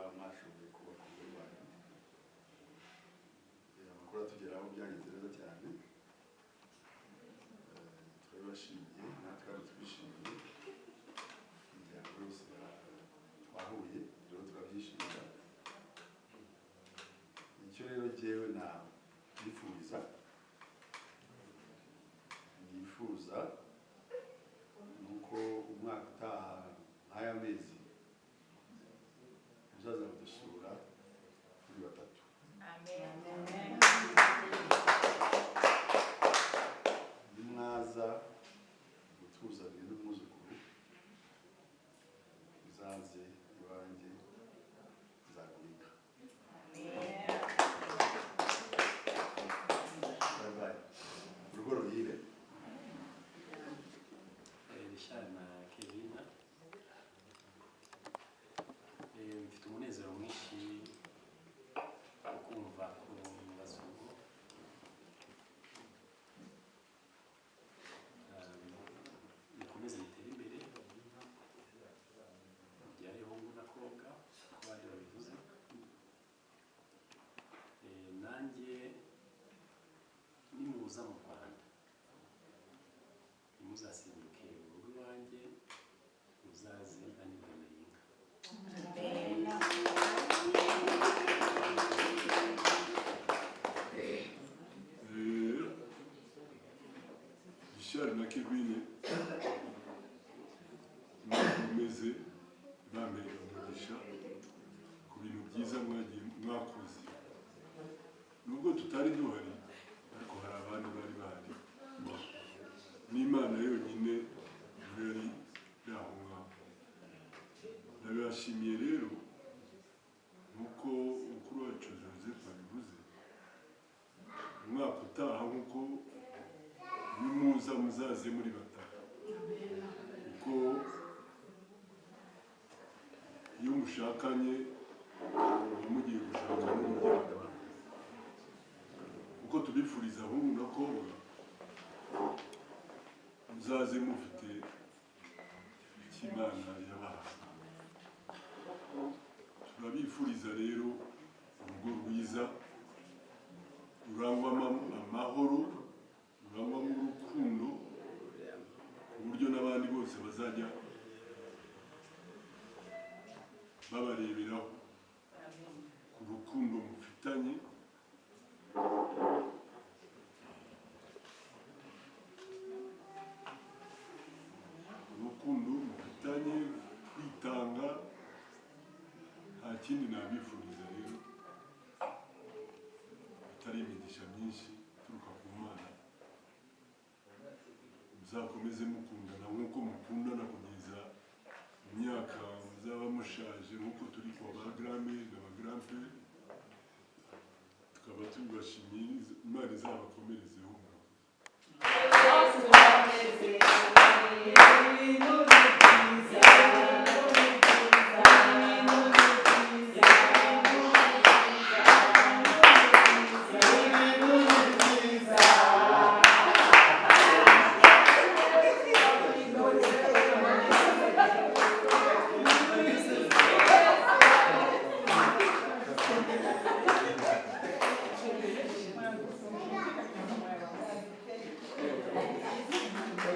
maze iwanjye nzagurika. Urugo ruhire. Richard na Kevin, mfite umunezero mwinshi wo kumva ko bazungu bikomeze bitere imbere byari hungu n'akobwa ko bari babivuze. Nanjye nimuza mu Rwanda ntimuzasimbuke urugo iwanjye, muzaze anibona yinka. Richard na Kevin mwakomeze bambere umugisha ku bintu byiza mwakoze. Nubwo tutari duhari ariko hari abandi bari bahari, n'Imana yonyine yari yaho ngaho. Ndabashimiye rero nk'uko mukuru wacu Joseph abivuze, umwaka utaha nk'uko nimuza muzaze muri batatu, kuko iyo mushakanye mugiye gushaka n'umuryango, kuko tubifuriza ahungu n'akobwa muzaze mufite ikimana yabahaye. Turabifuriza rero urugo rwiza rurangwamo amahoro, rurangwamo urukundo, ku buryo n'abandi bose bazajya babareberaho ku rukundo mufitanye. Urukundo mufitanye, kwitanga, nta kindi nabifuriza rero atari imigisha myinshi ituruka ku Mana. Muzakomeze mukundana nk'uko mukundana kugeza imyaka muzaba mushaje, nk'uko turi kwa ba grand-mère na ba grand-père. Tukaba tubashimiye, Imana izabakomerezeho.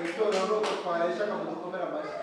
Itorero twaresha akamudukomera amashyi.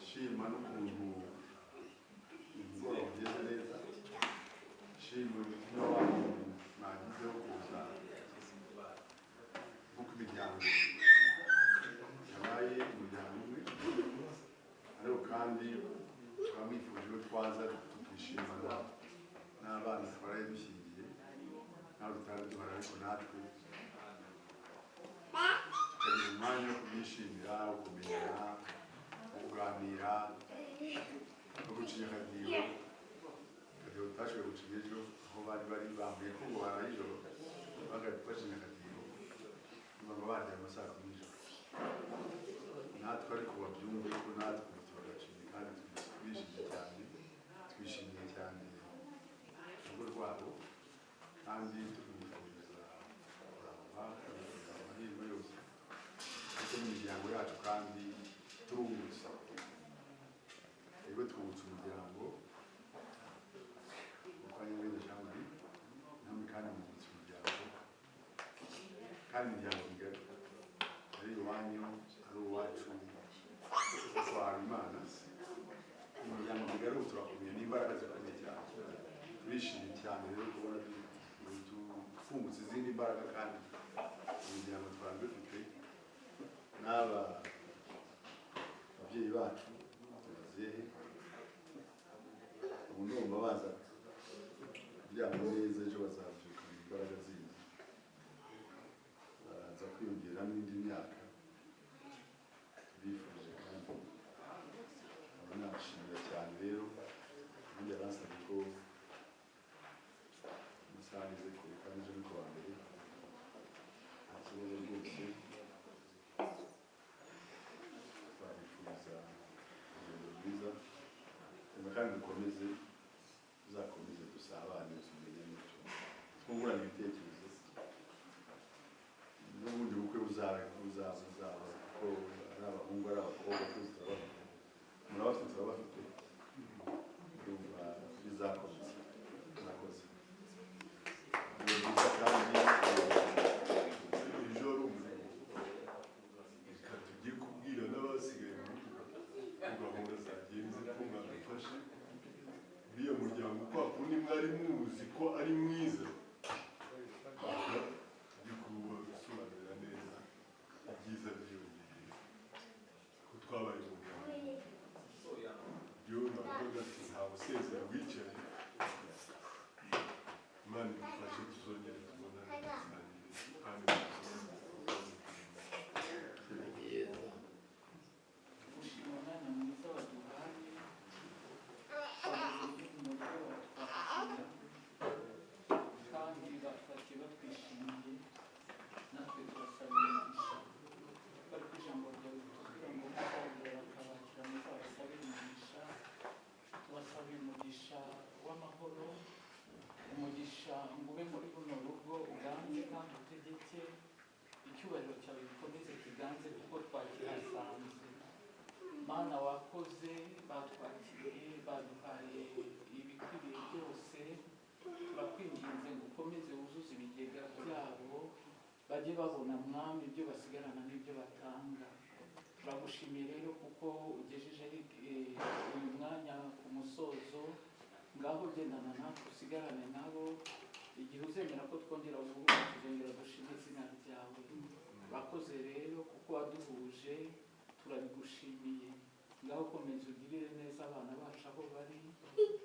shima n'ukuntu umugoroba ugeze neza, shima n'abantu mwagizeho kuza nk'uko imiryango yabaye umuryango umwe, ariko kandi twamwifuje ko twaza tukishimana n'abana twaraye dushyingiye nawe tutari duhari, ariko natwe tukagira umwanya wo kubyishimira, wo kumenyana, wo kuganira no gucinya akadiho utashoboye gucinya ejo, aho bari bambuye ko ngo baraye ijoro bacinya akadiho ngo barya amasaha ku nijoro. Natwe ariko babyumve ko natwe turagacinya kandi twishimiye cyane urugo rwabo, kandi tubifuriza kuramba amahirwe yose ndetse n'imiryango yacu, kandi turungutse rero twungutse umuryango kwa Nyawenda Jean-Marie, namwe kandi mwungutse umuryango, kandi imiryango migari ari iwanyu ari uwacu kwa Imana. Umuryango mugari ubu turakomeye n'imbaraga zikomeye cyane, turishimye cyane rero kubona dufungutse izindi mbaraga, kandi umuryango twari dufite n'aba ababyeyi bacu bazehe ubu ndumva baza kuryama neza, ejo bazabyukana imbaraga zindi, baraza kwiyongera n'indi myaka. Bifuje kandi aba nabashimira cyane rero, ubundi yaransabye ko amasaha ageze kure kandi ejo ni ku wa mbere, nta kibazo rwose, twabifuriza urugendo rwiza, kandi dukomeze tuzakomeze dusabane, tumenye n'icyo twungurana ibitekerezo, n'ubundi bukwe buzaba kuko ari abahungu ari abakobwa twese turabafite, turabafite, urumva bizakomeza. Murakoze. Ni byiza kandi ejo reka tujye kubwira n'abasigaye mu gahunda zagenze ko mwadufashe uriya muryango kwa kundi mwari muzi ko ari mwiza, tujye kubasobanurira neza ibyiza byiyongereye ko twabaye umuryango. Yo navuga ati nta busezera wicaye, Imana idufashe tuzongere tubonane dusangire kandi umwanya mwiza waduhaye umugoroba twakira kandi bafashe batwishimiye, natwe turasaba imigisha bari ku ijambo ryawe tubwira ngo muzagera bakabakira muzabasabe imigisha, tubasabe umugisha w'amahoro, umugisha ngo ube muri runo rugo uganze kandi utegeke, icyubahiro cyawe gikomeze kiganze kuko twakihasanze. Mana wakoze, batwakiriye baduhaye ibikwiriye byose, turakwinginze ngo ukomeze wuzuze ibigega byabo, bajye babona mwami ibyo basigarana n'ibyo batanga. Turagushimiye rero kuko ugejeje uyu mwanya ku musozo, ngaho ugendana natwe usigarane nabo, igihe uzemera ko twongera guhura tuzongera dushime izina ryawe. Urakoze rero kuko waduhuje, turabigushimiye. Ngaho komeza ugirire neza abana bacu aho bari,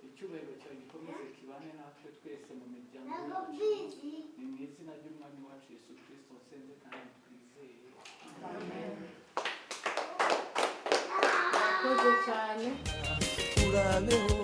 icyubahiro cyawe gikomeze kibane natwe twese mu miryango yacu, ni mu izina ry'umwami wacu Yesu Kristo nsenze kandi twizeye, amen. urabeho